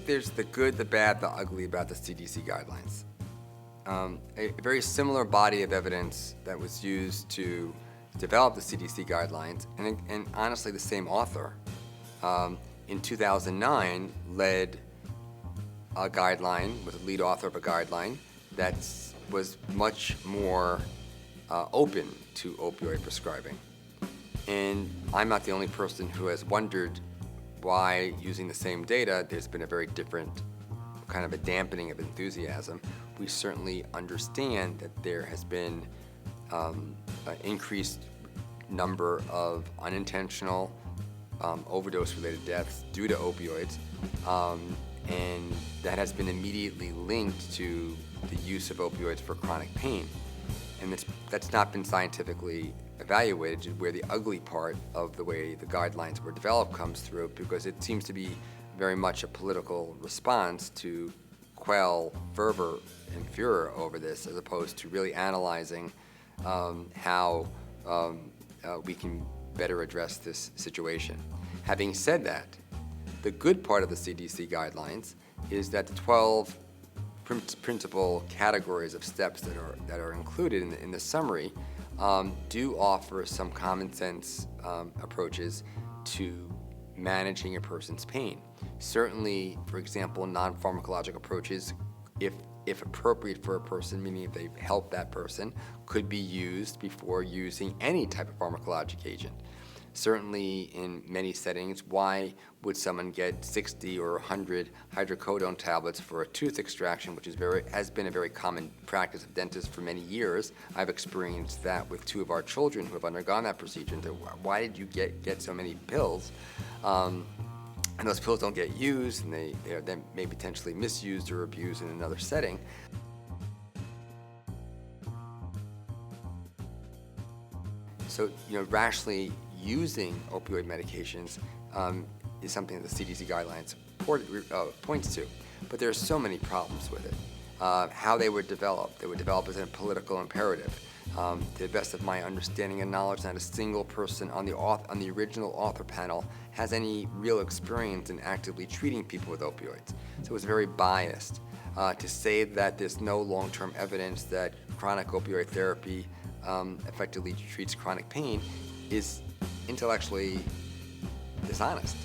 think there's the good, the bad, the ugly about the CDC guidelines. A very similar body of evidence that was used to develop the CDC guidelines, and honestly the same author, in 2009 led a guideline, was the lead author of a guideline that was much more open to opioid prescribing. And I'm not the only person who has wondered why, using the same data, there's been a very different kind of a dampening of enthusiasm. We certainly understand that there has been an increased number of unintentional overdose-related deaths due to opioids, and that has been immediately linked to the use of opioids for chronic pain. And that's not been scientifically evaluated, where the ugly part of the way the guidelines were developed comes through, because it seems to be very much a political response to quell fervor and furor over this, as opposed to really analyzing how we can better address this situation. Having said that, the good part of the CDC guidelines is that the 12 principal categories of steps that are included in the summary do offer some common sense approaches to managing a person's pain. Certainly, for example, non-pharmacologic approaches, if appropriate for a person, meaning if they help that person, could be used before using any type of pharmacologic agent. Certainly, in many settings, why would someone get 60 or 100 hydrocodone tablets for a tooth extraction, which has been a very common practice of dentists for many years? I've experienced that with 2 of our children who have undergone that procedure. And why did you get so many pills? And those pills don't get used, and they are then may potentially misused or abused in another setting. So, rationally using opioid medications is something that the CDC guidelines points to. But there are so many problems with it. How they were developed as a political imperative. To the best of my understanding and knowledge, not a single person on the original author panel has any real experience in actively treating people with opioids. So it was very biased. To say that there's no long-term evidence that chronic opioid therapy effectively treats chronic pain is intellectually dishonest.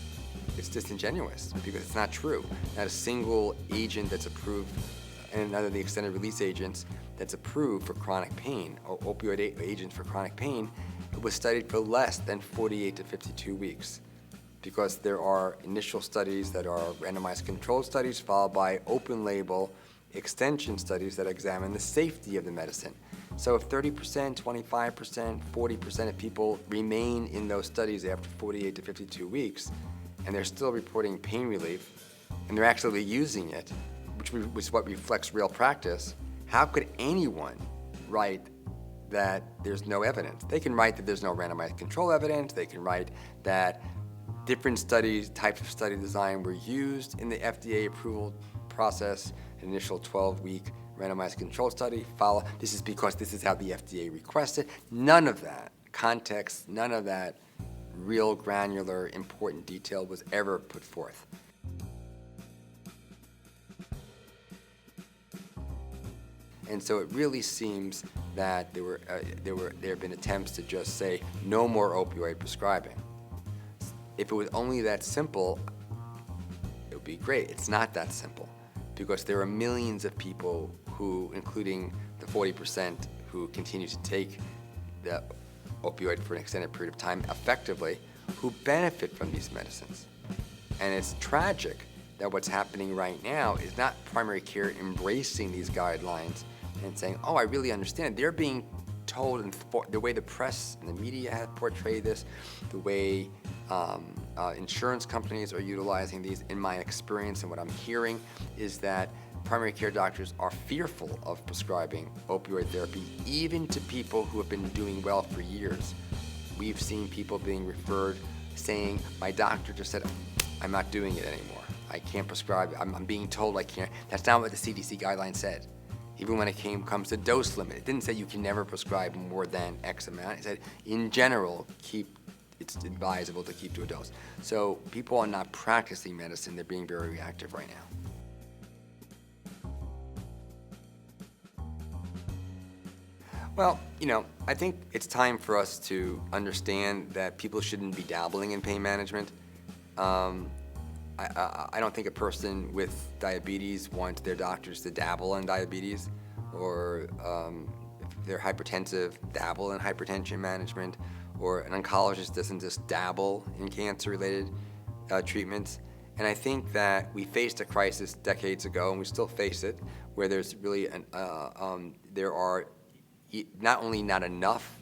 It's disingenuous, because it's not true. Not a single agent that's approved, and none of the extended release agents that's approved for chronic pain, or opioid agents for chronic pain, was studied for less than 48 to 52 weeks. Because there are initial studies that are randomized controlled studies, followed by open label extension studies that examine the safety of the medicine. So if 30%, 25%, 40% of people remain in those studies after 48 to 52 weeks, and they're still reporting pain relief, and they're actually using it, which is what reflects real practice, how could anyone write that there's no evidence? They can write that there's no randomized control evidence. They can write that different types of study design were used in the FDA approval process, an initial 12-week randomized control study. This is because this is how the FDA requested. None of that context, none of that real granular, important detail was ever put forth. And so it really seems that there have been attempts to just say no more opioid prescribing. If it was only that simple, it would be great. It's not that simple, because there are millions of people who, including the 40% who continue to take the opioid for an extended period of time effectively, who benefit from these medicines. And it's tragic that what's happening right now is not primary care embracing these guidelines and saying, oh, I really understand. They're being told, and the way the press and the media have portrayed this, the way insurance companies are utilizing these, in my experience and what I'm hearing, is that primary care doctors are fearful of prescribing opioid therapy, even to people who have been doing well for years. We've seen people being referred saying, my doctor just said, I'm not doing it anymore. I can't prescribe it. I'm being told I can't. That's not what the CDC guidelines said. Even when it comes to dose limit, it didn't say you can never prescribe more than X amount. It said, in general, keep it's advisable to keep to a dose. So people are not practicing medicine, they're being very reactive right now. Well, I think it's time for us to understand that people shouldn't be dabbling in pain management. I don't think a person with diabetes wants their doctors to dabble in diabetes, or if they're hypertensive, dabble in hypertension management, or an oncologist doesn't just dabble in cancer-related treatments. And I think that we faced a crisis decades ago, and we still face it, where there's really there are not only not enough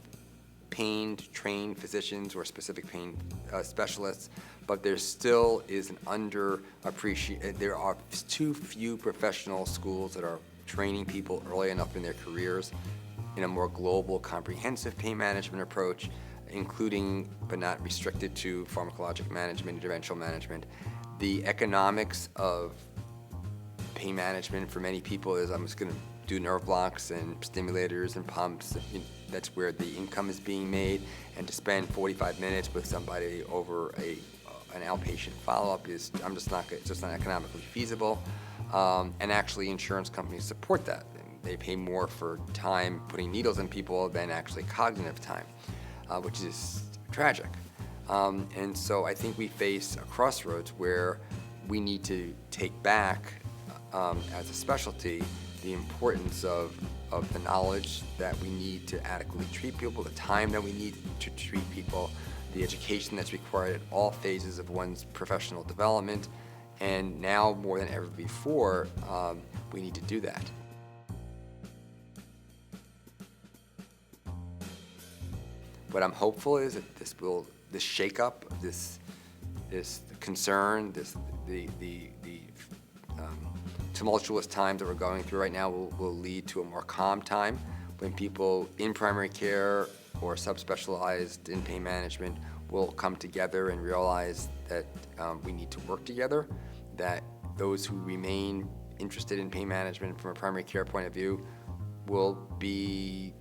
trained physicians or specific pain specialists, but there still is there are too few professional schools that are training people early enough in their careers in a more global, comprehensive pain management approach, including but not restricted to pharmacologic management, interventional management. The economics of pain management for many people is, I'm just going to do nerve blocks and stimulators and pumps. That's where the income is being made, and to spend 45 minutes with somebody over an outpatient follow-up it's just not economically feasible. And actually, insurance companies support that. They pay more for time putting needles in people than actually cognitive time, which is tragic. And so I think we face a crossroads where we need to take back, as a specialty, the importance of the knowledge that we need to adequately treat people, the time that we need to treat people, the education that's required at all phases of one's professional development. And now more than ever before, we need to do that. What I'm hopeful is that this shakeup, this concern, the tumultuous times that we're going through right now will lead to a more calm time when people in primary care or subspecialized in pain management will come together and realize that we need to work together, that those who remain interested in pain management from a primary care point of view will be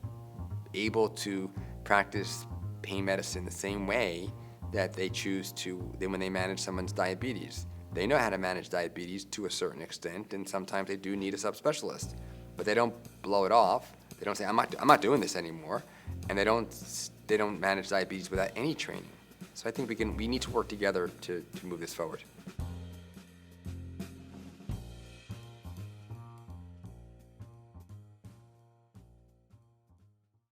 able to practice pain medicine the same way that they choose to when they manage someone's diabetes. They know how to manage diabetes to a certain extent, and sometimes they do need a subspecialist, but they don't blow it off. They don't say, I'm not doing this anymore, and they don't manage diabetes without any training. So I think we need to work together to move this forward.